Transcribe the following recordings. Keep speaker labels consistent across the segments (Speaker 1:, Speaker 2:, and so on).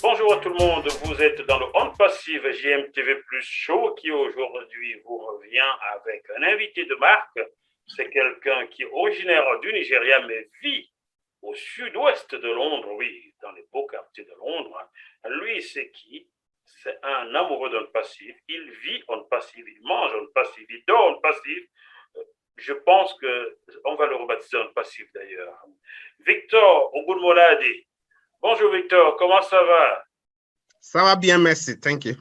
Speaker 1: Bonjour à tout le monde, vous êtes dans le On Passive JMTV Plus Show qui aujourd'hui vous revient avec un invité de marque. C'est quelqu'un qui est originaire du Nigeria mais vit au sud-ouest de Londres, oui, dans les beaux quartiers de Londres. Lui, c'est qui? C'est un amoureux d'On Passive. Il vit On Passive, il mange On Passive, il dort On Passive. Je pense qu'on va le rebaptiser On Passive d'ailleurs. Victor Ogunmolade. Bonjour Victor, comment ça va?
Speaker 2: Ça va bien, merci. Thank you.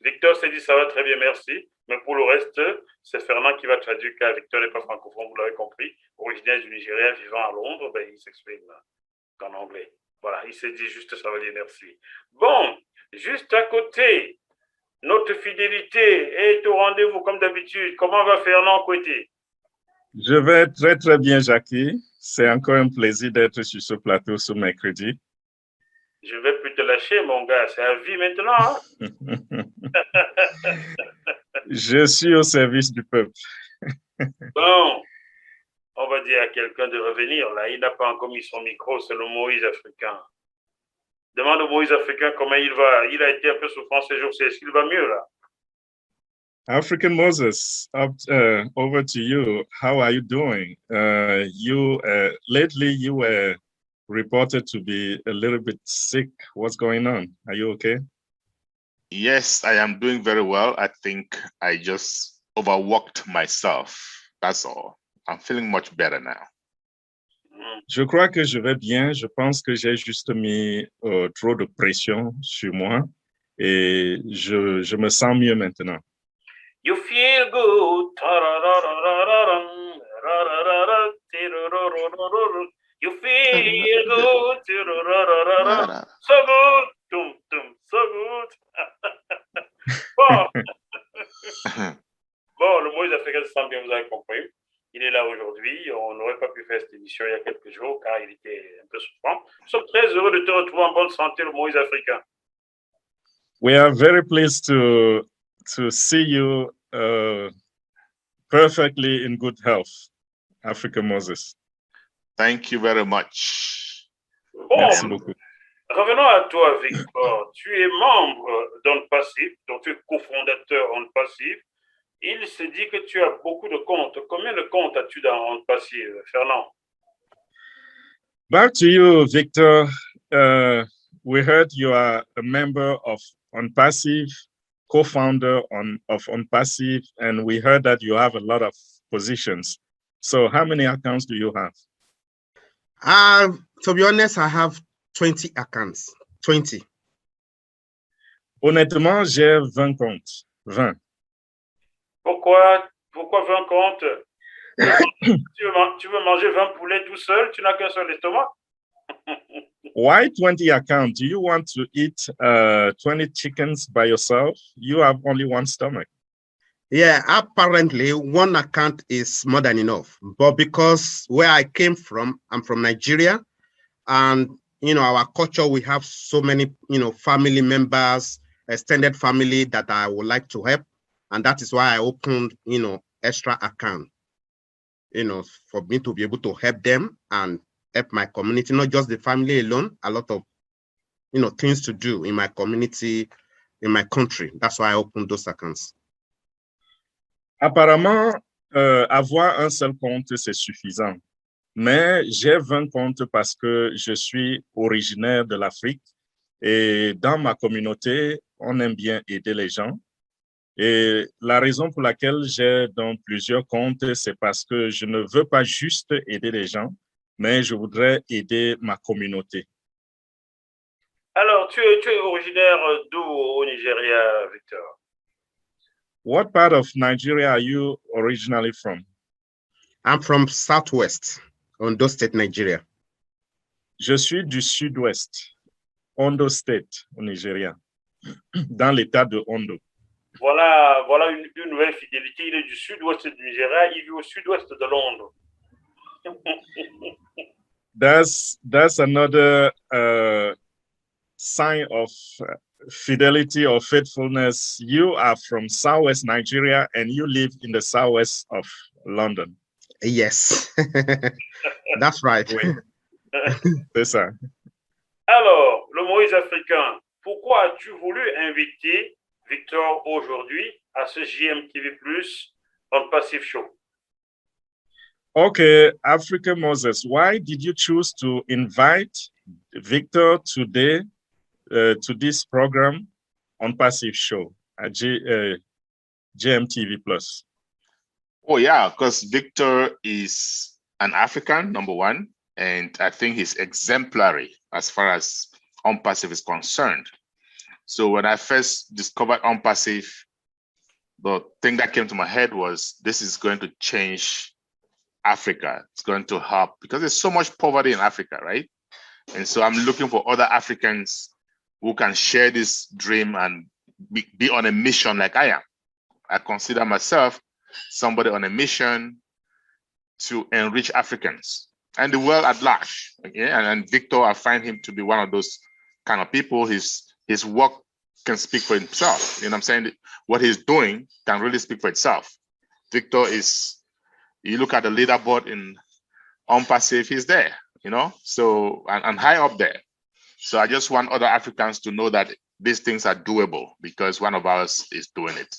Speaker 1: Victor s'est dit ça va très bien, merci. Mais pour le reste, c'est Fernand qui va traduire car Victor n'est pas francophone, vous l'avez compris. Originaire du Nigeria, vivant à Londres, ben, il s'exprime en anglais. Voilà, il s'est dit juste ça va dire merci. Bon, juste à côté, notre fidélité est au rendez-vous comme d'habitude. Comment va Fernand côté?
Speaker 3: Je vais très, très bien, Jackie. C'est encore un plaisir d'être sur ce plateau ce mercredi.
Speaker 1: Je ne vais plus te lâcher, mon gars. C'est à vie maintenant.
Speaker 3: Je suis au service du peuple.
Speaker 1: Bon, on va dire à quelqu'un de revenir. Là, il n'a pas encore mis son micro, c'est le Moïse africain. Demande au Moïse africain comment il va. Il a été un peu souffrant ces jours-ci. Est-ce qu'il va mieux là?
Speaker 3: African Moses, over to you. How are you doing? Lately you were reported to be a little bit sick. What's going on? Are you okay?
Speaker 4: Yes, I am doing very well. I think I just overworked myself. That's all. I'm feeling much better now.
Speaker 3: Je crois que je vais bien. Je pense que j'ai juste mis trop de pression sur moi et je me sens mieux maintenant.
Speaker 1: You feel good. You feel good. So good. So good. Bon. Bon, le Moïse africain se sent bien, vous avez compris. Il est là aujourd'hui. On n'aurait pas pu faire cette émission il y a quelques jours car il était un peu souffrant. Nous sommes très heureux de te retrouver en bonne santé, le Moïse africain.
Speaker 3: We are very pleased to see you perfectly in good health, Africa Moses.
Speaker 4: Thank you very much.
Speaker 1: Bon,
Speaker 3: Merci beaucoup.
Speaker 1: Revenons à toi, Victor. Tu es membre d'On Passive, donc tu es cofondateur On Passive. Il se dit que tu as beaucoup de comptes. Combien de comptes as-tu dans On Passive, Fernand?
Speaker 3: Back to you, Victor. We heard you are a member of On Passive, co-founder of On Passive, and we heard that you have a lot of positions. So how many accounts do you have?
Speaker 2: To be honest, I have 20 accounts. 20.
Speaker 3: Honnêtement, j'ai 20 comptes. 20.
Speaker 1: Pourquoi 20 comptes? Tu veux manger 20 poulets tout seul? Tu n'as qu'un seul estomac?
Speaker 3: Why 20 accounts? Do you want to eat 20 chickens by yourself? You have only one stomach.
Speaker 2: Yeah, apparently one account is more than enough. But because where I came from, I'm from Nigeria, and our culture, we have so many, family members, extended family that I would like to help. And that is why I opened, extra account, for me to be able to help them and help my community, not just the family alone, a lot of, things to do in my community, in my country. That's why I opened those accounts.
Speaker 3: Apparemment, avoir un seul compte, c'est suffisant. Mais j'ai 20 comptes parce que je suis originaire de l'Afrique et dans ma communauté, on aime bien aider les gens. Et la raison pour laquelle j'ai donc plusieurs comptes, c'est parce que je ne veux pas juste aider les gens, mais je voudrais aider ma communauté.
Speaker 1: Alors, tu es originaire d'où au Nigeria, Victor?
Speaker 3: What part of Nigeria are you originally from?
Speaker 2: I'm from Southwest, Ondo State, Nigeria.
Speaker 3: Je suis du sud-ouest, Ondo State, au Nigeria, dans l'état de Ondo.
Speaker 1: Voilà une nouvelle fidélité. Il est du sud-ouest du Nigeria, il vit au sud-ouest de Londres.
Speaker 3: That's another sign of fidelity or faithfulness. You are from Southwest Nigeria and you live in the southwest of London.
Speaker 2: Yes, that's right.
Speaker 3: C'est ça.
Speaker 1: Alors, le Moïse africain, pourquoi as-tu voulu inviter Victor aujourd'hui à ce JMTV Plus on Passive Show?
Speaker 3: Okay, African Moses, why did you choose to invite Victor today to this program on Passive Show at JMTV Plus?
Speaker 4: Oh yeah, because Victor is an African, number one, and I think he's exemplary as far as OnPassive is concerned. So when I first discovered OnPassive, the thing that came to my head was this is going to change Africa. It's going to help because there's so much poverty in Africa, right? And so I'm looking for other Africans who can share this dream and be on a mission like I am. I consider myself somebody on a mission to enrich Africans and the world at large. Okay? And Victor, I find him to be one of those kind of people. His work can speak for himself. You know what I'm saying? What he's doing can really speak for itself. Victor is, you look at the leaderboard in OnPassive, he's there, you know, so, and high up there. So I just want other Africans to know that these things are doable because one of us is doing it.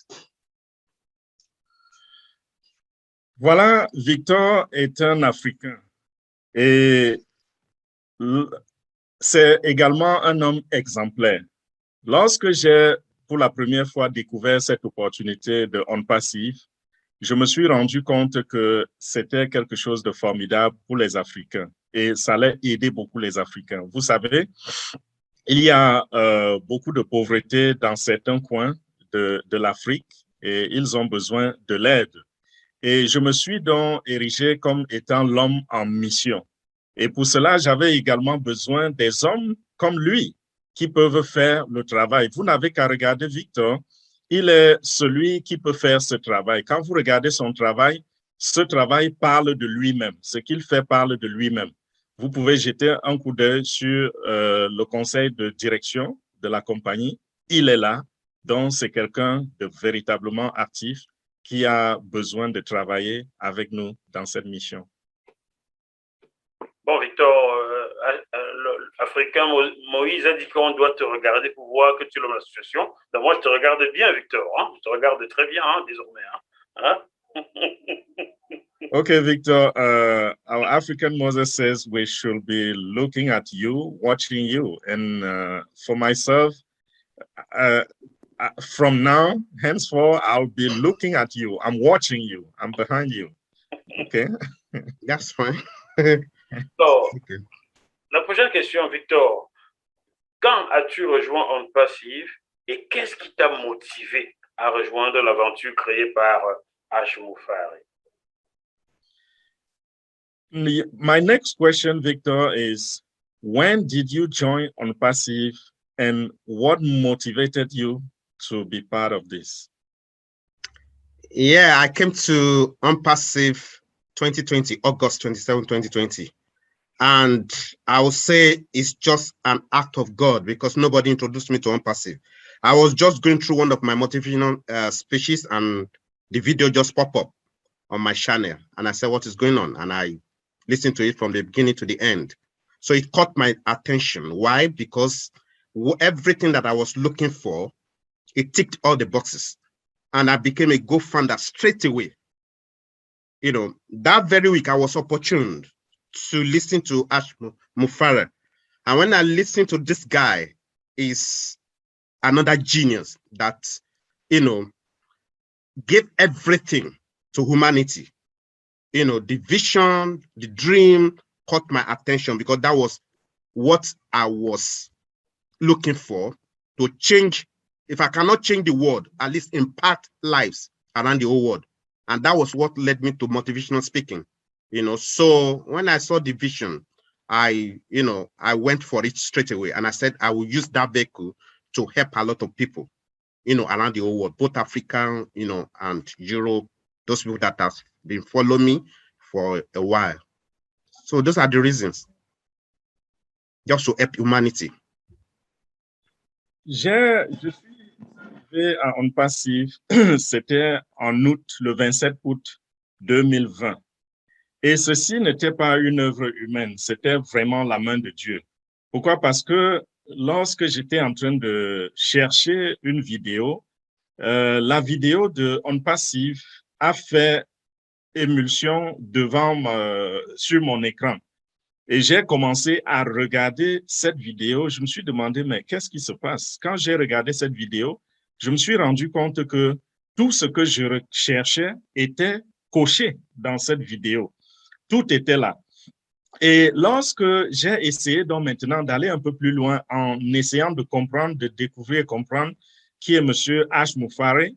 Speaker 3: Voilà, Victor est un Africain et c'est également un homme exemplaire. Lorsque j'ai pour la première fois découvert cette opportunité de OnPassive, je me suis rendu compte que c'était quelque chose de formidable pour les Africains et ça allait aider beaucoup les Africains. Vous savez, il y a beaucoup de pauvreté dans certains coins de l'Afrique et ils ont besoin de l'aide. Et je me suis donc érigé comme étant l'homme en mission. Et pour cela, j'avais également besoin des hommes comme lui qui peuvent faire le travail. Vous n'avez qu'à regarder Victor. Il est celui qui peut faire ce travail. Quand vous regardez son travail, ce travail parle de lui-même. Ce qu'il fait parle de lui-même. Vous pouvez jeter un coup d'œil sur le conseil de direction de la compagnie. Il est là. Donc, c'est quelqu'un de véritablement actif qui a besoin de travailler avec nous dans cette mission.
Speaker 1: Bon, Victor, l'Africain Moïse a dit qu'on doit te regarder pour voir que tu es dans la situation. Donc moi, je te regarde bien, Victor. Hein? Je te regarde très bien, hein, désormais. Hein?
Speaker 3: Okay, Victor, our African Moses says we should be looking at you, watching you. And for myself, from now, henceforth, I'll be looking at you. I'm watching you. I'm behind you. Okay?
Speaker 2: That's fine.
Speaker 1: So,
Speaker 2: Okay.
Speaker 1: La prochaine question, Victor. Quand as-tu rejoint OnPassive et qu'est-ce qui t'a motivé à rejoindre l'aventure créée par H. Moufari?
Speaker 3: My next question, Victor, is when did you join OnPassive and what motivated you to be part of this?
Speaker 2: Yeah, I came to OnPassive 2020, August 27, 2020. And I would say it's just an act of God because nobody introduced me to OnPassive. I was just going through one of my motivational speeches and the video just popped up on my channel. And I said, what is going on? And I listened to it from the beginning to the end. So it caught my attention. Why? Because everything that I was looking for, it ticked all the boxes. And I became a co-founder straight away. You know, that very week I was opportune to listen to Ash Moufari. And when I listened to this guy, is another genius that, you know, gave everything to humanity. You know, the vision, the dream caught my attention because that was what I was looking for to change. If I cannot change the world, at least impact lives around the whole world. And that was what led me to motivational speaking. You know, so when I saw the vision, I went for it straight away. And I said, I will use that vehicle to help a lot of people, you know, around the whole world, both African, you know, and Europe, those people that have been following me for a while. So those are the reasons. Just to help humanity.
Speaker 3: Je suis arrivé à OnPassive, c'était en août, le 27 août 2020. Et ceci n'était pas une œuvre humaine, c'était vraiment la main de Dieu. Pourquoi? Parce que lorsque j'étais en train de chercher une vidéo, la vidéo de On Passive a fait émulsion sur mon écran. Et j'ai commencé à regarder cette vidéo. Je me suis demandé, mais qu'est-ce qui se passe? Quand j'ai regardé cette vidéo, je me suis rendu compte que tout ce que je recherchais était coché dans cette vidéo. Tout était là. Et lorsque j'ai essayé donc maintenant d'aller un peu plus loin en essayant de comprendre, de découvrir, comprendre qui est monsieur H. Moufare,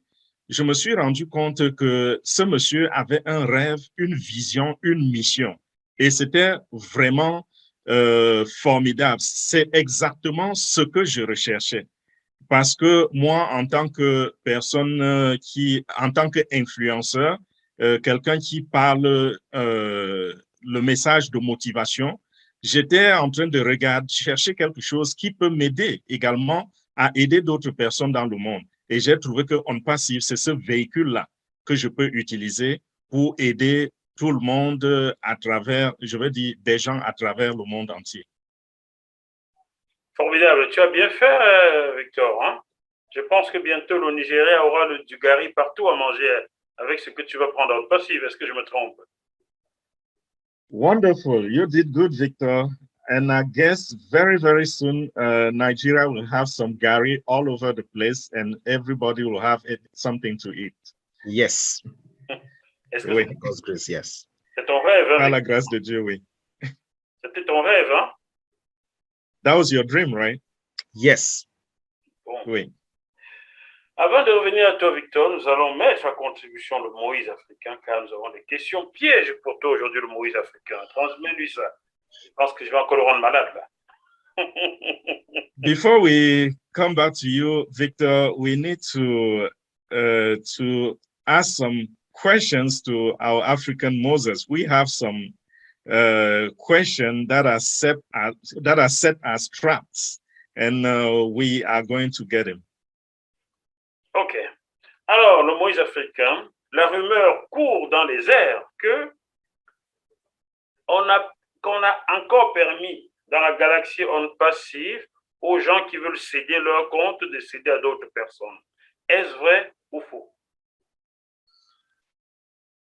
Speaker 3: je me suis rendu compte que ce monsieur avait un rêve, une vision, une mission. Et c'était vraiment formidable. C'est exactement ce que je recherchais. Parce que moi, en tant que personne en tant qu'influenceur, quelqu'un qui parle le message de motivation, j'étais en train de chercher quelque chose qui peut m'aider également à aider d'autres personnes dans le monde. Et j'ai trouvé que On Passive, c'est ce véhicule-là que je peux utiliser pour aider tout le monde à travers, je veux dire, des gens à travers le monde entier.
Speaker 1: Formidable. Tu as bien fait, Victor. Hein? Je pense que bientôt, le Nigeria aura du gari partout à manger avec ce que tu vas prendre en passive. Est-ce que je me trompe?
Speaker 3: Wonderful. You did good, Victor. And I guess very, very soon, Nigeria will have some gari all over the place and everybody will have something to eat.
Speaker 2: Yes.
Speaker 1: Est-ce que
Speaker 3: Oui.
Speaker 2: God's grace, yes.
Speaker 1: c'est ton rêve? Hein,
Speaker 3: Par la grâce de Dieu, oui.
Speaker 1: C'était ton rêve, hein?
Speaker 3: That was your dream, right?
Speaker 2: Yes.
Speaker 1: Bon.
Speaker 3: Oui.
Speaker 1: Avant de revenir à toi, Victor, nous allons mettre à contribution le Moïse africain, car nous avons des questions pièges pour toi aujourd'hui, le Moïse africain. Transmets-lui ça. Je pense que je vais encore le rendre malade, là.
Speaker 3: Before we come back to you, Victor, we need to ask some questions to our African Moses. We have some questions that are set as traps, and we are going to get him.
Speaker 1: OK. Alors, le Moïse africain, la rumeur court dans les airs qu'on a encore permis dans la galaxie On Passive aux gens qui veulent céder leur compte de céder à d'autres personnes. Est-ce vrai ou faux?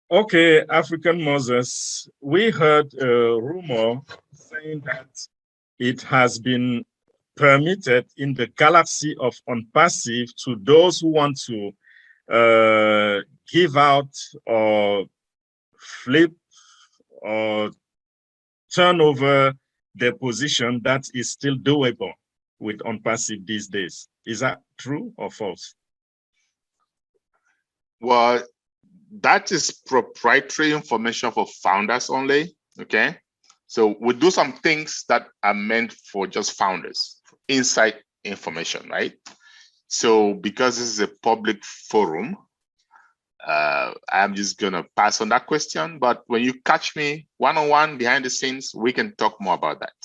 Speaker 3: Okay, African Moses, we heard a rumor saying that it has been permitted in the galaxy of On Passive to those who want to give out or flip or turn over their position, that is still doable with On Passive these days. Is that true or false?
Speaker 4: Well, that is proprietary information for founders only, okay? So we do some things that are meant for just founders, inside information, right? So because this is a public forum, I'm just gonna pass on that question, but when you catch me one-on-one behind the scenes, we can talk more about that.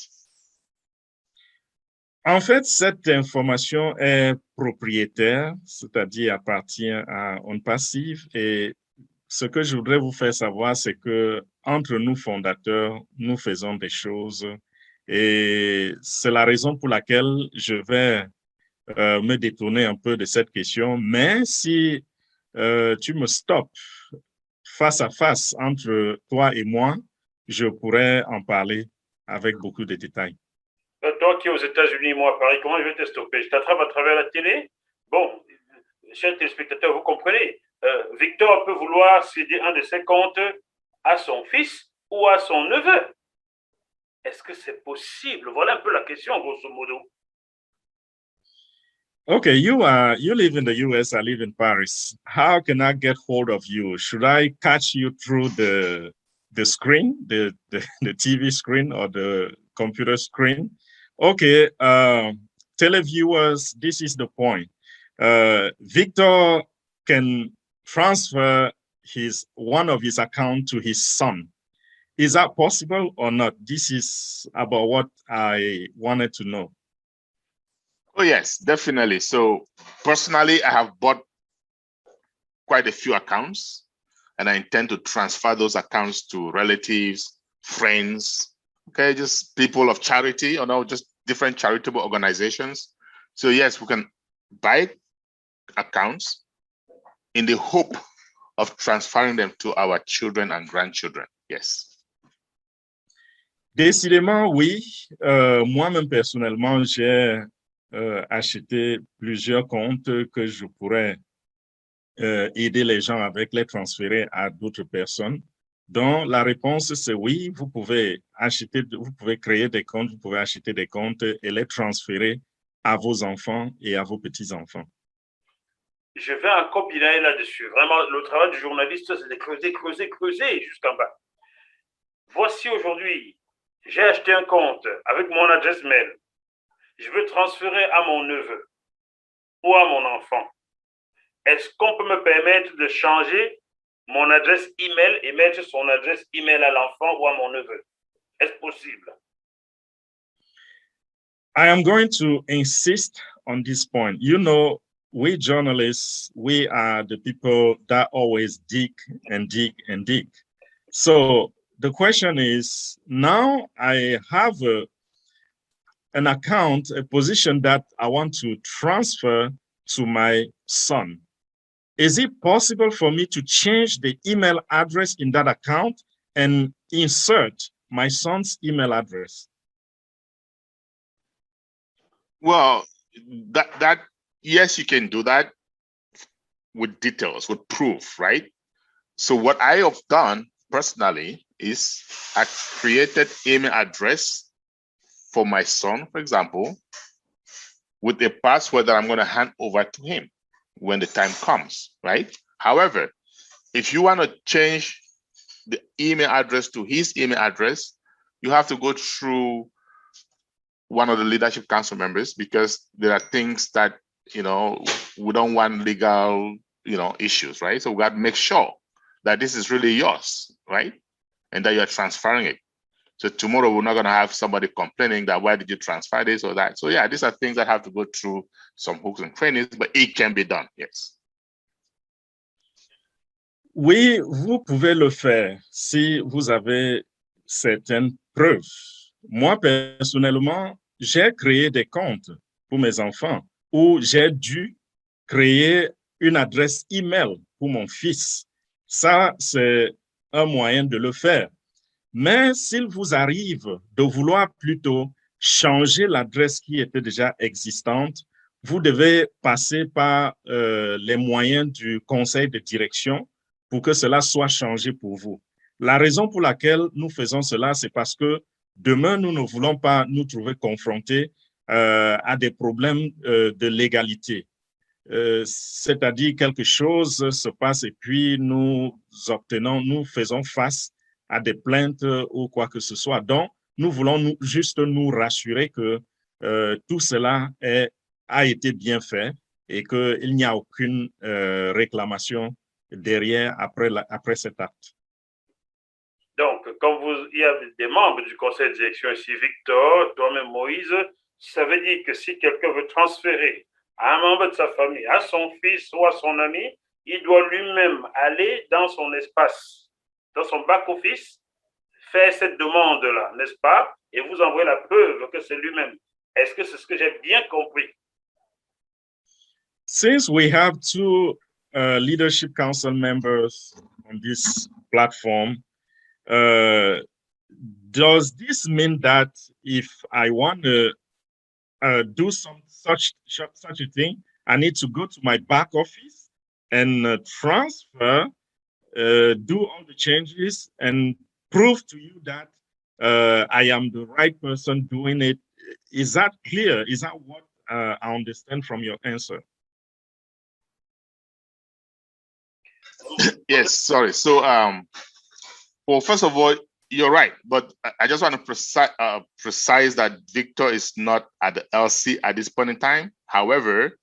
Speaker 3: En fait, cette information est propriétaire, c'est-à-dire appartient à On Passive. Et ce que je voudrais vous faire savoir, c'est que entre nous fondateurs, nous faisons des choses. Et c'est la raison pour laquelle je vais me détourner un peu de cette question. Mais si tu me stoppes face à face entre toi et moi, je pourrais en parler avec beaucoup de détails.
Speaker 1: Toi qui es aux États-Unis, moi à Paris, comment je vais te stopper? Je t'attrape à travers la télé? Bon, chers téléspectateurs, vous comprenez. Victor peut vouloir céder un de ses comptes à son fils ou à son neveu. Est-ce que c'est possible? Voilà un peu la question, grosso modo.
Speaker 3: Okay, you live in the US, I live in Paris. How can I get hold of you? Should I catch you through the screen, the TV screen or the computer screen? Okay, televiewers, this is the point. Victor can transfer one of his account to his son. Is that possible or not? This is about what I wanted to know.
Speaker 4: Oh, yes, definitely. So personally, I have bought quite a few accounts, and I intend to transfer those accounts to relatives, friends, okay, just people of charity, just different charitable organizations. So yes, we can buy accounts in the hope of transferring them to our children and grandchildren. Yes.
Speaker 3: Décidément, oui. Moi-même, personnellement, j'ai acheté plusieurs comptes que je pourrais aider les gens avec, les transférer à d'autres personnes. Donc, la réponse, c'est oui, vous pouvez créer des comptes, vous pouvez acheter des comptes et les transférer à vos enfants et à vos petits-enfants.
Speaker 1: Je vais encore bilan là-dessus. Vraiment, le travail du journaliste, c'est de creuser jusqu'en bas. Voici aujourd'hui, j'ai acheté un compte avec mon adresse mail. Je veux transférer à mon neveu ou à mon enfant. Est-ce qu'on peut me permettre de changer mon adresse email et mettre son adresse email à l'enfant ou à mon neveu? Est-ce possible?
Speaker 3: I am going to insist on this point. You know, we journalists, we are the people that always dig and dig and dig. So the question is, now I have an account, a position that I want to transfer to my son. Is it possible for me to change the email address in that account and insert my son's email address?
Speaker 4: Well, that yes, you can do that with details, with proof, right? So what I have done personally is I created email address for my son, for example, with a password that I'm going to hand over to him when the time comes, right? However, if you want to change the email address to his email address, you have to go through one of the leadership council members, because there are things that, we don't want legal, issues, right? So we got to make sure that this is really yours, right? And that you're transferring it. So tomorrow we're not going to have somebody complaining that why did you transfer this or that? So yeah, these are things that have to go through some hooks and crannies, but it can be done, yes.
Speaker 3: Oui, vous pouvez le faire si vous avez certaines preuves. Moi, personnellement, j'ai créé des comptes pour mes enfants où j'ai dû créer une adresse email pour mon fils. Ça, c'est un moyen de le faire. Mais s'il vous arrive de vouloir plutôt changer l'adresse qui était déjà existante, vous devez passer par les moyens du conseil de direction pour que cela soit changé pour vous. La raison pour laquelle nous faisons cela, c'est parce que demain, nous ne voulons pas nous trouver confrontés à des problèmes de légalité. C'est-à-dire quelque chose se passe et puis nous faisons face à des plaintes ou quoi que ce soit. Donc, nous voulons juste nous rassurer que tout cela a été bien fait et qu'il n'y a aucune réclamation derrière après cet acte.
Speaker 1: Donc, quand il y a des membres du conseil de direction ici, Victor, toi-même Moïse, ça veut dire que si quelqu'un veut transférer à un membre de sa famille, à son fils ou à son ami, il doit lui-même aller dans son espace, dans son back-office, faire cette demande-là, n'est-ce pas? Et vous envoyez la preuve que c'est lui-même. Est-ce que c'est ce que j'ai bien compris?
Speaker 3: Since we have two leadership council members on this platform, does this mean that if I want to do such a thing, I need to go to my back office and transfer, do all the changes and prove to you that I am the right person doing it? Is that clear? Is that what I understand from your answer?
Speaker 4: Yes, sorry. So, well, first of all, you're right, but I just want to precise that Victor is not at the LC at this point in time. However,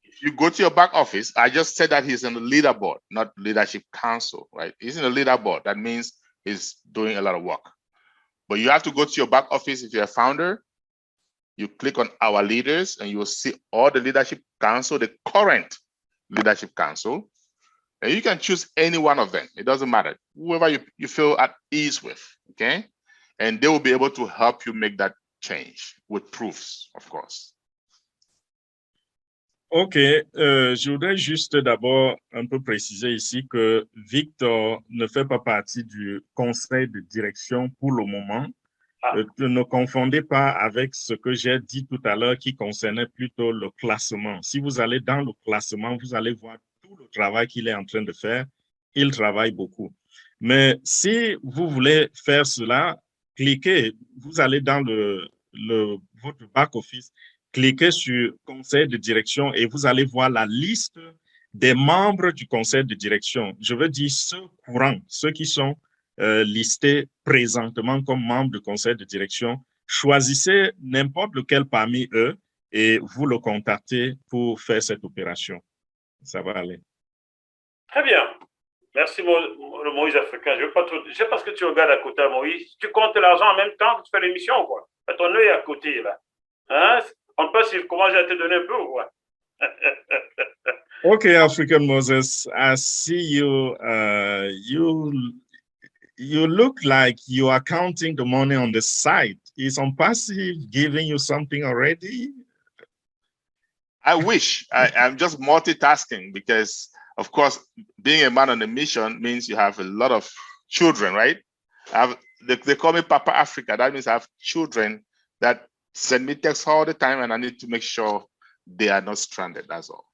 Speaker 4: if you go to your back office, I just said that he's in the leaderboard, not leadership council, right? He's in the leaderboard. That means he's doing a lot of work. But you have to go to your back office if you're a founder. You click on our leaders and you will see all the leadership council, the current leadership council. And you can choose any one of them. It doesn't matter. Whoever you feel at ease with, okay? And they will be able to help you make that change with proofs, of course.
Speaker 3: OK, je voudrais juste d'abord un peu préciser ici que Victor ne fait pas partie du conseil de direction pour le moment. Ne confondez pas avec ce que j'ai dit tout à l'heure qui concernait plutôt le classement. Si vous allez dans le classement, vous allez voir tout le travail qu'il est en train de faire. Il travaille beaucoup. Mais si vous voulez faire cela, cliquez, vous allez dans votre back-office, cliquez sur conseil de direction et vous allez voir la liste des membres du conseil de direction. Je veux dire ceux courants, ceux qui sont listés présentement comme membres du conseil de direction. Choisissez n'importe lequel parmi eux et vous le contactez pour faire cette opération. Ça va aller.
Speaker 1: Très bien. Merci, le Moïse africain. Je ne sais pas ce que tu regardes à côté, Moïse. Tu comptes l'argent en même temps que tu fais l'émission ou quoi? Ton œil à côté, là. Hein? On peut comment j'ai te donner un peu ou quoi?
Speaker 3: Okay, African Moses, I see you. You look like you are counting the money on the side. Is OnPassive giving you something already?
Speaker 4: I wish. I'm just multitasking because, of course, being a man on a mission means you have a lot of children, right? They call me Papa Africa. That means I have children that send me texts all the time and I need to make sure they are not stranded, that's all.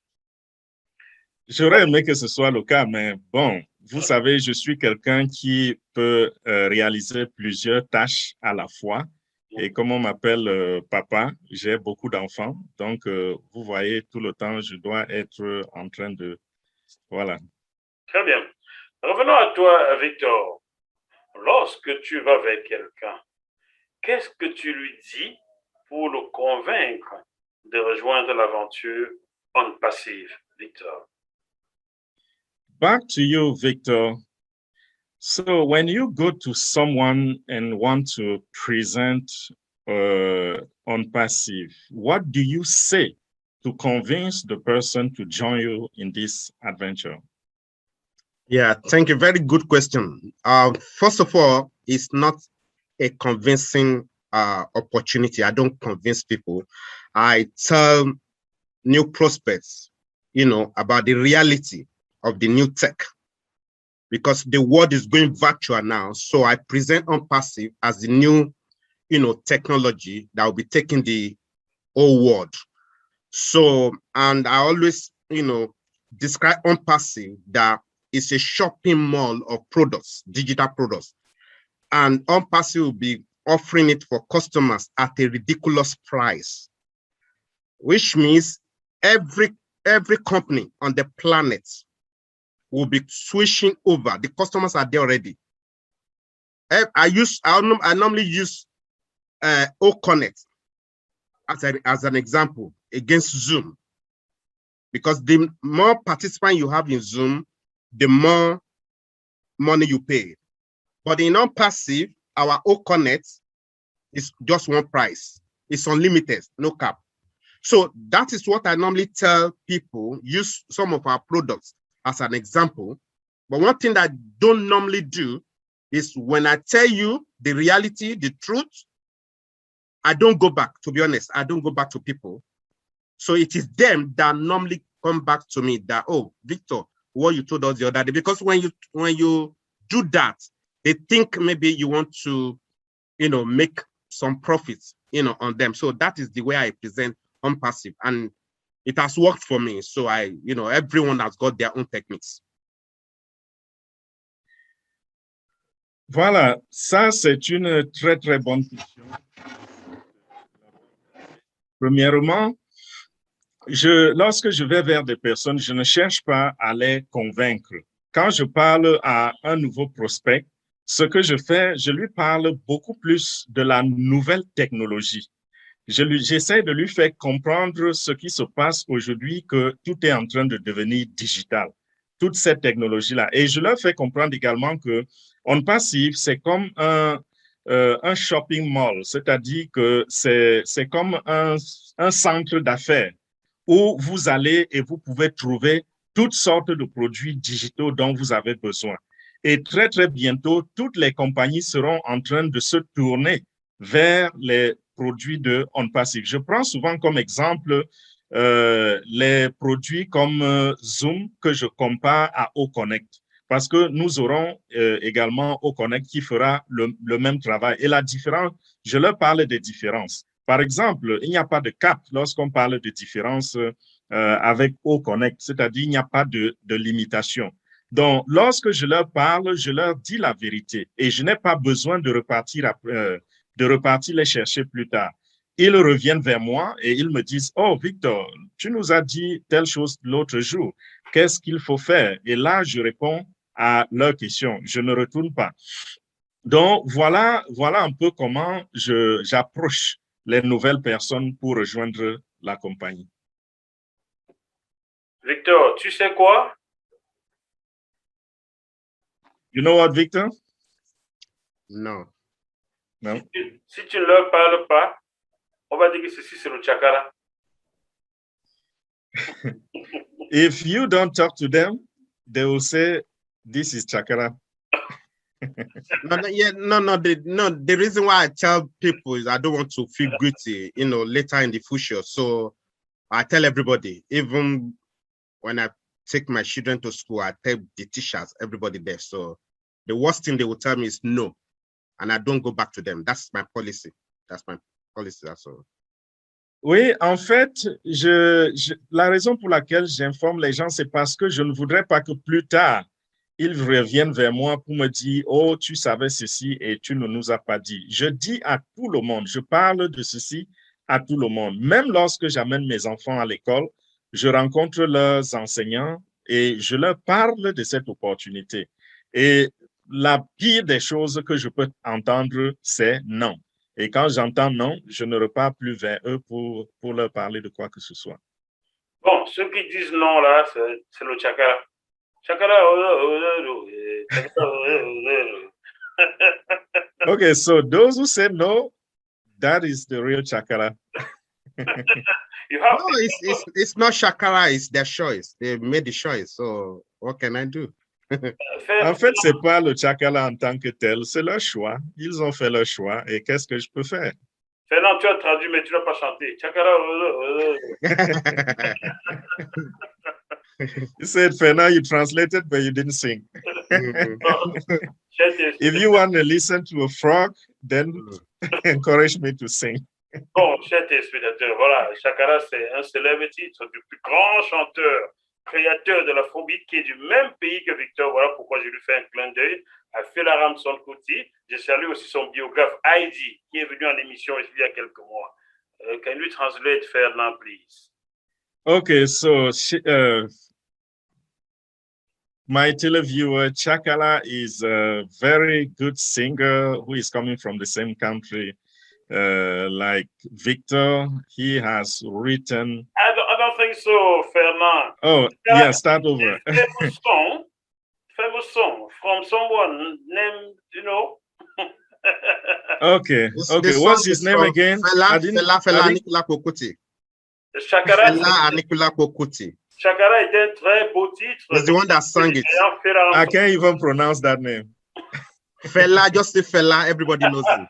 Speaker 3: J'aurais aimé que ce soit le cas, mais bon, vous savez, je suis quelqu'un qui peut réaliser plusieurs tâches à la fois. Et comme on m'appelle papa, j'ai beaucoup d'enfants. Donc, vous voyez, tout le temps, je dois être en train de... Voilà.
Speaker 1: Très bien. Revenons à toi, Victor. Lorsque tu vas avec quelqu'un, qu'est-ce que tu lui dis pour le convaincre de rejoindre l'aventure OnPassive, Victor?
Speaker 3: Back to you, Victor. So when you go to someone and want to present OnPassive, what do you say to convince the person to join you in this adventure?
Speaker 2: Yeah, thank you. Very good question. First of all, it's not a convincing opportunity. I don't convince people. I tell new prospects, about the reality of the new tech, because the world is going virtual now. So I present OnPassive as the new, technology that will be taking the whole world. So, and I always, describe OnPassive that it's a shopping mall of products, digital products. And OnPassive will be offering it for customers at a ridiculous price, which means every company on the planet will be switching over. The customers are there already. I normally use OConnect as an example against Zoom, because the more participants you have in Zoom, the more money you pay. But in OnPassive, our OConnect is just one price. It's unlimited, no cap. So that is what I normally tell people. Use some of our products as an example. But one thing that I don't normally do is when I tell you the reality, the truth, I don't go back, to be honest. I don't go back to people. So it is them that normally come back to me that, oh, Victor, what you told us the other day. Because when you do that, they think maybe you want to, make some profits, on them. So that is the way I present OnPassive. And it has worked for me. So everyone has got their own techniques.
Speaker 3: Voilà, ça c'est une très très bonne question. Premièrement, lorsque je vais vers des personnes, je ne cherche pas à les convaincre. Quand je parle à un nouveau prospect, ce que je fais, je lui parle beaucoup plus de la nouvelle technologie. J'essaie de lui faire comprendre ce qui se passe aujourd'hui, que tout est en train de devenir digital, toute cette technologie-là. Et je leur fais comprendre également que OnPassive, c'est comme un shopping mall, c'est-à-dire que c'est comme un centre d'affaires où vous allez et vous pouvez trouver toutes sortes de produits digitaux dont vous avez besoin. Et très, très bientôt, toutes les compagnies seront en train de se tourner vers les produits de OnPassive. Je prends souvent comme exemple les produits comme Zoom que je compare à OConnect. Parce que nous aurons également OConnect qui fera le même travail. Et la différence, je leur parle des différences. Par exemple, il n'y a pas de cap lorsqu'on parle de différence avec OConnect, c'est-à-dire il n'y a pas de limitation. Donc, lorsque je leur parle, je leur dis la vérité et je n'ai pas besoin de repartir les chercher plus tard. Ils reviennent vers moi et ils me disent, oh, Victor, tu nous as dit telle chose l'autre jour. Qu'est-ce qu'il faut faire? Et là, je réponds à leurs questions. Je ne retourne pas. Donc, voilà un peu comment j'approche les nouvelles personnes pour rejoindre la compagnie.
Speaker 1: Victor, tu sais quoi?
Speaker 3: You know what, Victor?
Speaker 2: No.
Speaker 3: No.
Speaker 1: Si tu ne leur parles pas, on va dire que ceci, c'est le chakra.
Speaker 3: If you don't talk to them, they will say, this is chakra.
Speaker 2: The reason why I tell people is I don't want to feel guilty, later in the future. So I tell everybody, even when I take my children to school, I tell the teachers, everybody there. So the worst thing they will tell me is no, and I don't go back to them. That's my policy. That's all.
Speaker 3: Oui, en fait, la raison pour laquelle j'informe les gens, c'est parce que je ne voudrais pas que plus tard, ils reviennent vers moi pour me dire, oh, tu savais ceci et tu ne nous as pas dit. Je dis à tout le monde, je parle de ceci à tout le monde. Même lorsque j'amène mes enfants à l'école, je rencontre leurs enseignants et je leur parle de cette opportunité. Et la pire des choses que je peux entendre, c'est non. Et quand j'entends non, je ne repars plus vers eux pour leur parler de quoi que ce soit.
Speaker 1: Bon, ceux qui disent non, là, c'est le chakra.
Speaker 3: Okay, so those who say no, that is the real chakra.
Speaker 2: It's not chakra, it's their choice. They made the choice. So what can I do?
Speaker 3: En fait, c'est pas le chakra en tant que tel, c'est leur choix. Ils ont fait leur choix et qu'est-ce que je peux faire?
Speaker 1: Fernand, tu as traduit, mais tu n'as pas chanté. Chakra.
Speaker 3: You said, Fernand, you translated, but you didn't sing. If you want to listen to a frog, then encourage me to sing.
Speaker 1: Bon, chers téléspectateurs, voilà, Chakra, c'est un célèbre titre du plus grand chanteur, créateur de l'afrobeat, qui est du même pays que Victor. Voilà pourquoi je lui fais un clin d'œil à Fela Ramson Kuti. Je salue aussi son biographe Heidi, qui est venu en émission il y a quelques mois. Can you translate, Fernand, please?
Speaker 3: Okay, so my televiewer, Chakala, is a very good singer who is coming from the same country like Victor. He has written...
Speaker 1: I don't think so, Fernand.
Speaker 3: Oh, yeah, start over.
Speaker 1: Famous song from someone named,
Speaker 3: Okay, what's his name again?
Speaker 2: Fela Nicolas Kokuti. Nicolas Kokuti.
Speaker 1: Chakra est un très beau titre.
Speaker 2: He's the one that sang it.
Speaker 3: I can't even pronounce that name.
Speaker 2: Fela, just say Fela, everybody knows him.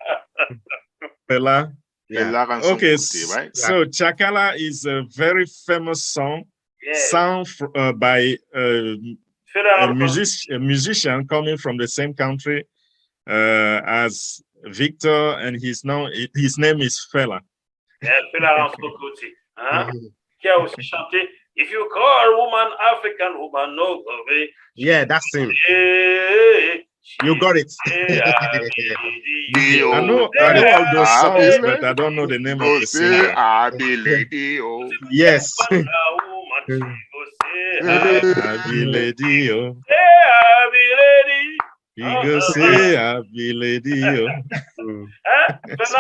Speaker 3: Fela?
Speaker 4: Yeah.
Speaker 3: Okay,
Speaker 4: right?
Speaker 3: So Chakala is a very famous song sung by a musician coming from the same country as Victor, and his name is Fela.
Speaker 1: Fela Ramson Kuti, qui a aussi chanté If you call a woman African woman, no go.
Speaker 2: Yeah, that's him. You got it.
Speaker 3: I know all those songs, but I don't know the name of the singer.
Speaker 2: Yes.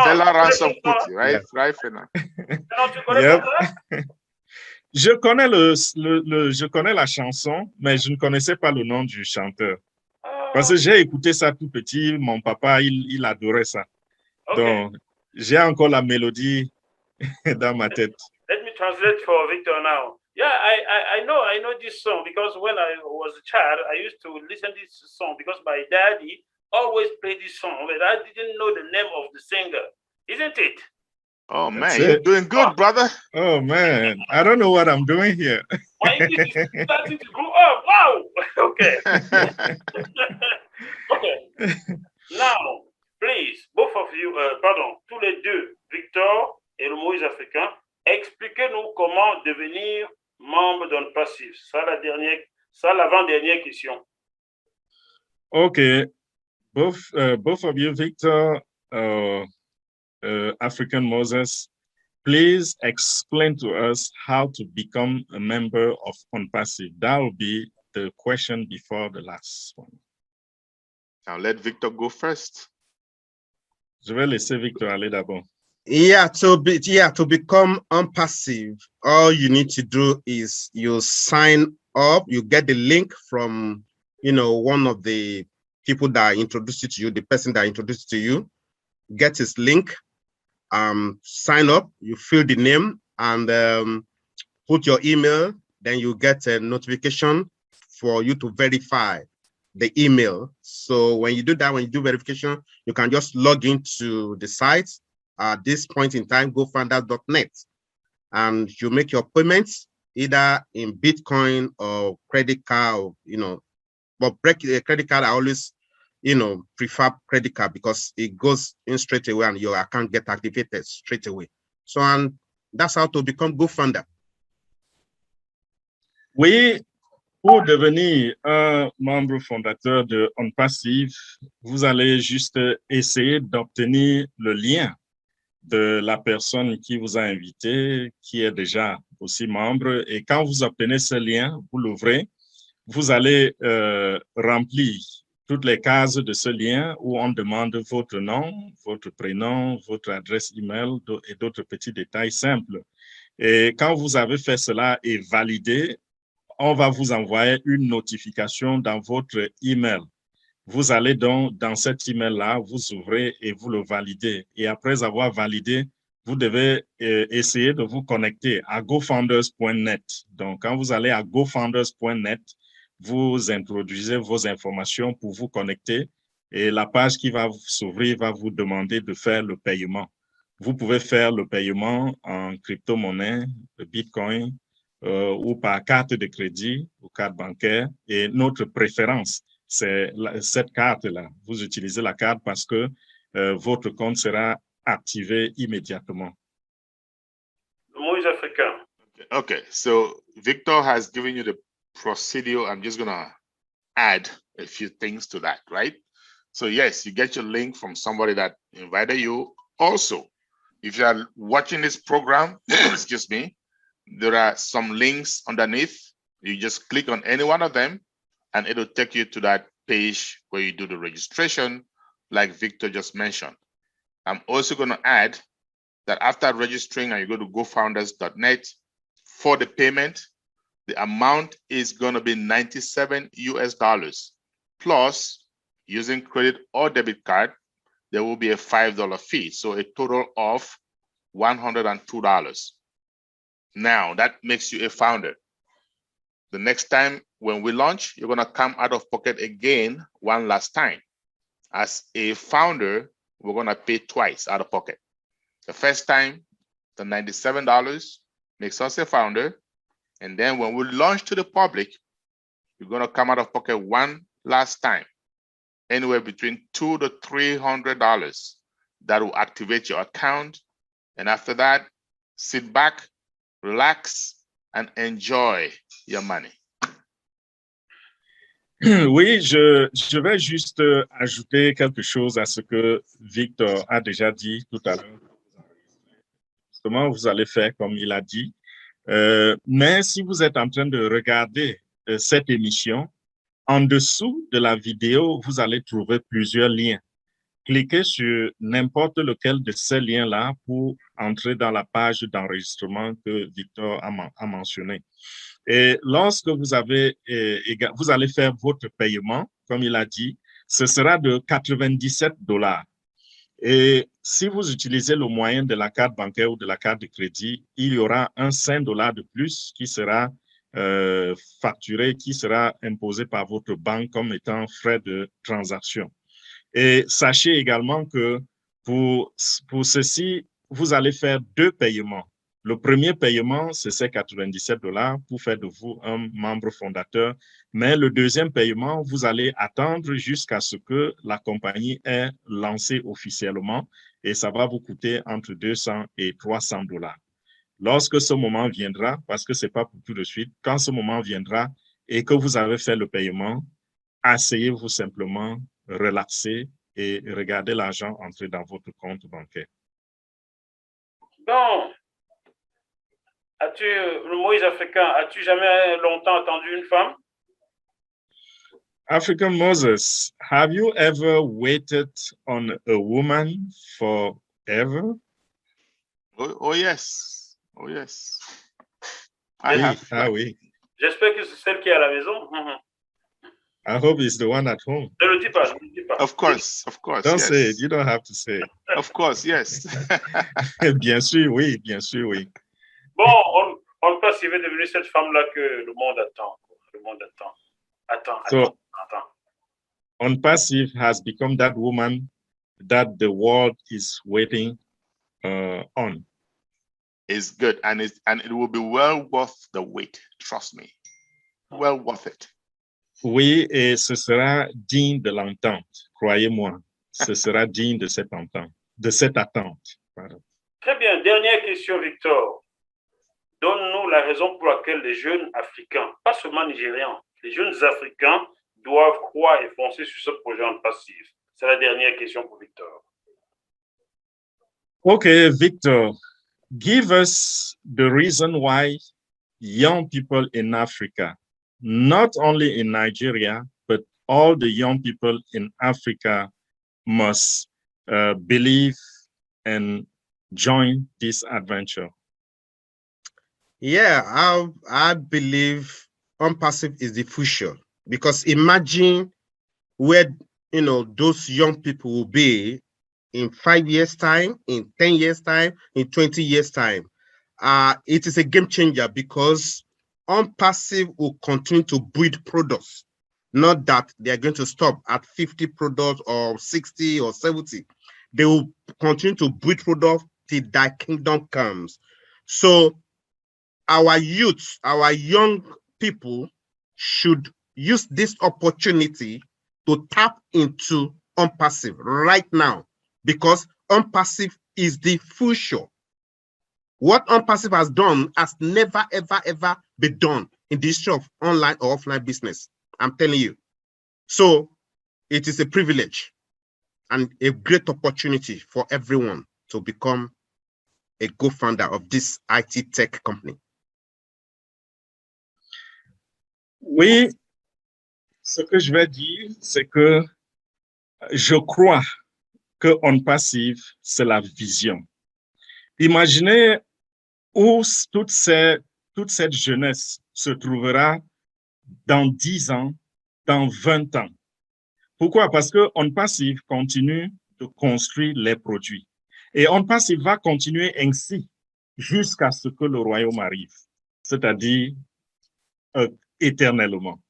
Speaker 4: Fela Ramson Kuti, right?
Speaker 3: Yeah.
Speaker 4: Right, Fela.
Speaker 3: Yep. Je connais la chanson, mais je ne connaissais pas le nom du chanteur. Parce que j'ai écouté ça tout petit, mon papa, il adorait ça.
Speaker 1: Okay.
Speaker 3: Donc, j'ai encore la mélodie dans ma tête.
Speaker 1: Let me translate for Victor now. Yeah, I know this song because when I was a child, I used to listen to this song because my daddy always played this song, but I didn't know the name of the singer, isn't it?
Speaker 4: Oh,
Speaker 3: That's
Speaker 4: man, you're
Speaker 3: it.
Speaker 4: doing good, brother.
Speaker 3: Oh, man. I don't know what I'm doing here.
Speaker 1: My English is starting to go up. Wow. Okay. Okay. Now, please, both of you, pardon, tous les deux, Victor et le Moïse africain, expliquez-nous comment devenir membre d'un passif. Ça l'avant-dernière question.
Speaker 3: Okay. Both of you, Victor, African Moses, please explain to us how to become a member of OnPassive. That will be the question before the last one.
Speaker 4: Now let Victor go first.
Speaker 3: Je vais laisser Victor aller d'abord.
Speaker 2: Yeah, to become OnPassive, all you need to do is you sign up, you get the link from, one of the people that introduced it to you, the person that introduced it to you, get his link, sign up, you fill the name and put your email, then you get a notification for you to verify the email. So when you do that, when you do verification, you can just log into the site at this point in time, gofounders.net, and you make your payments either in Bitcoin or credit card, but credit card, I always, prefer credit card because it goes in straight away and your account gets activated straight away. So, and that's how to become GoFounder.
Speaker 3: Oui, pour devenir un membre fondateur de OnPassive, vous allez juste essayer d'obtenir le lien de la personne qui vous a invité, qui est déjà aussi membre. Et quand vous obtenez ce lien, vous l'ouvrez, vous allez remplir toutes les cases de ce lien où on demande votre nom, votre prénom, votre adresse email et d'autres petits détails simples. Et quand vous avez fait cela et validé, on va vous envoyer une notification dans votre email. Vous allez donc dans cet email-là, vous ouvrez et vous le validez. Et après avoir validé, vous devez essayer de vous connecter à gofounders.net. Donc, quand vous allez à gofounders.net, vous introduisez vos informations pour vous connecter et la page qui va s'ouvrir va vous demander de faire le paiement. Vous pouvez faire le paiement en crypto-monnaie, Bitcoin, ou par carte de crédit ou carte bancaire. Et notre préférence, c'est cette carte-là. Vous utilisez la carte parce que votre compte sera activé immédiatement.
Speaker 1: Moïse africain.
Speaker 4: Okay, so Victor has given you the procedure. I'm just going to add a few things to that, right? So yes, you get your link from somebody that invited you. Also, if you are watching this program, excuse me, there are some links underneath. You just click on any one of them and it'll take you to that page where you do the registration, like Victor just mentioned. I'm also going to add that after registering and you go to gofounders.net for the payment, the amount is going to be $97 US. Plus, using credit or debit card, there will be a $5 fee. So a total of $102. Now that makes you a founder. The next time when we launch, you're going to come out of pocket again one last time. As a founder, we're going to pay twice out of pocket. The first time, the $97 makes us a founder. And then when we launch to the public, you're going to come out of pocket one last time, anywhere between $200 to $300. That will activate your account. And after that, sit back, relax, and enjoy your money.
Speaker 3: Oui, je vais juste ajouter quelque chose à ce que Victor a déjà dit tout à l'heure. Comment vous allez faire comme il a dit. Mais si vous êtes en train de regarder cette émission, en dessous de la vidéo, vous allez trouver plusieurs liens. Cliquez sur n'importe lequel de ces liens-là pour entrer dans la page d'enregistrement que Victor a mentionné. Et lorsque vous allez faire votre paiement, comme il a dit, ce sera de $97. Et si vous utilisez le moyen de la carte bancaire ou de la carte de crédit, il y aura un $5 de plus qui sera facturé, qui sera imposé par votre banque comme étant frais de transaction. Et sachez également que pour ceci, vous allez faire 2 paiements. Le premier paiement, c'est ces $97 pour faire de vous un membre fondateur. Mais le deuxième paiement, vous allez attendre jusqu'à ce que la compagnie ait lancé officiellement et ça va vous coûter entre $200 et $300. Lorsque ce moment viendra, parce que ce n'est pas pour tout de suite, quand ce moment viendra et que vous avez fait le paiement, asseyez-vous simplement, relaxez et regardez l'argent entrer dans votre compte bancaire.
Speaker 1: Bon, le Moïse africain, as-tu jamais longtemps attendu une femme?
Speaker 3: African Moses, have you ever waited on a woman forever?
Speaker 4: Oh yes. Oh yes.
Speaker 3: Oui.
Speaker 1: J'espère que c'est celle qui est à la maison.
Speaker 3: I hope it's the one at home.
Speaker 1: Ne le dis pas, ne le dis pas.
Speaker 4: Of course.
Speaker 3: Don't
Speaker 4: Yes.
Speaker 3: say it. You don't have to say it.
Speaker 4: Of course, yes.
Speaker 3: Bien sûr, oui. Bien sûr, oui.
Speaker 1: Bon, on ne peut pas s'il est devenu cette femme-là que le monde attend. Le monde attend. Attends.
Speaker 3: On Passive has become that woman that the world is waiting on.
Speaker 4: It's good, and it will be well worth the wait. Trust me, well worth it.
Speaker 3: Oui, et ce sera digne de l'entente. Croyez-moi, ce sera digne de cette entente, de cette attente. Pardon.
Speaker 1: Très bien. Dernière question, Victor. Donne-nous la raison pour laquelle les jeunes africains, pas seulement nigérians, les jeunes africains doivent croire et foncer sur ce projet en passif. C'est la dernière question pour Victor.
Speaker 3: Okay, Victor, give us the reason why young people in Africa, not only in Nigeria, but all the young people in Africa must believe and join this adventure.
Speaker 2: Yeah, I believe OnPassive is the future, because imagine where those young people will be in 5 years' time, in 10 years' time, in 20 years' time. It is a game changer, because OnPassive will continue to build products, not that they are going to stop at 50 products or 60 or 70. They will continue to build products till that kingdom comes. So our youth, our young people should use this opportunity to tap into OnPassive right now, because OnPassive is the future. What OnPassive has done has never, ever, ever been done in the history of online or offline business. I'm telling you. So it is a privilege and a great opportunity for everyone to become a co-founder of this IT tech company.
Speaker 3: Oui, ce que je vais dire, c'est que je crois que OnPassive, c'est la vision. Imaginez où toute cette jeunesse se trouvera dans 10 ans, dans 20 ans. Pourquoi? Parce que OnPassive continue de construire les produits. Et OnPassive va continuer ainsi jusqu'à ce que le royaume arrive, c'est-à-dire éternellement.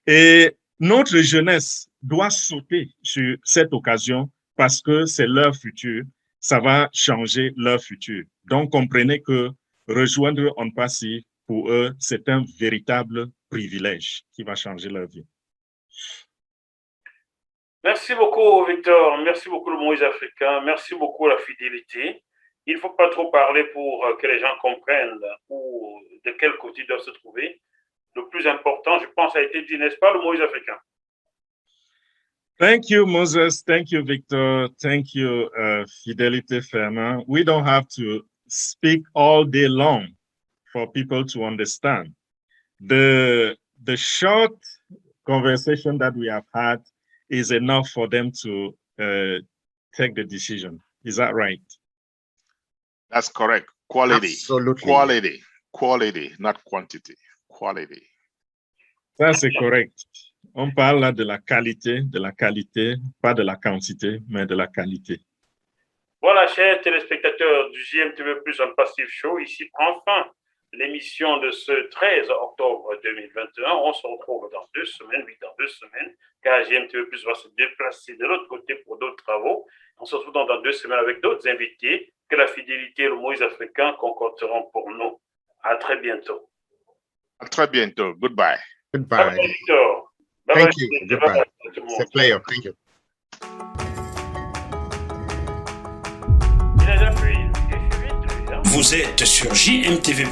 Speaker 3: Et notre jeunesse doit sauter sur cette occasion parce que c'est leur futur, ça va changer leur futur. Donc, comprenez que rejoindre OnPassive, pour eux, c'est un véritable privilège qui va changer leur vie.
Speaker 1: Merci beaucoup, Victor. Merci beaucoup, le Moïse africain. Merci beaucoup, la fidélité. Il ne faut pas trop parler pour que les gens comprennent où, de quel côté ils doivent se trouver. Le plus important, je pense, a été dit, n'est-ce pas, le Moïse africain?
Speaker 3: Thank you, Moses. Thank you, Victor. Thank you, Fidelity Fernand. We don't have to speak all day long for people to understand. The short conversation that we have had is enough for them to take the decision. Is that right?
Speaker 4: That's correct. Quality.
Speaker 2: Absolutely.
Speaker 4: Quality, not quantity. Quality.
Speaker 3: Ça, c'est correct. On parle là de la qualité, pas de la quantité, mais de la qualité.
Speaker 1: Voilà, chers téléspectateurs du JMTV Plus OnPassive Show, ici prend fin l'émission de ce 13 octobre 2021. On se retrouve dans 2 semaines, oui, dans 2 semaines, car JMTV Plus va se déplacer de l'autre côté pour d'autres travaux. On se retrouve dans 2 semaines avec d'autres invités que la fidélité et le Moïse africain concocteront pour nous. À très bientôt.
Speaker 4: À très bientôt. Goodbye.
Speaker 2: Goodbye.
Speaker 1: Bye bye, Victor. Bye
Speaker 2: Thank
Speaker 1: bye,
Speaker 2: you.
Speaker 1: Victor.
Speaker 2: Goodbye.
Speaker 1: Bye bye, tout le
Speaker 2: It's a
Speaker 1: monde.
Speaker 2: pleasure. Thank you.
Speaker 1: Il a appuyé.
Speaker 5: Vous êtes sur JMTV+.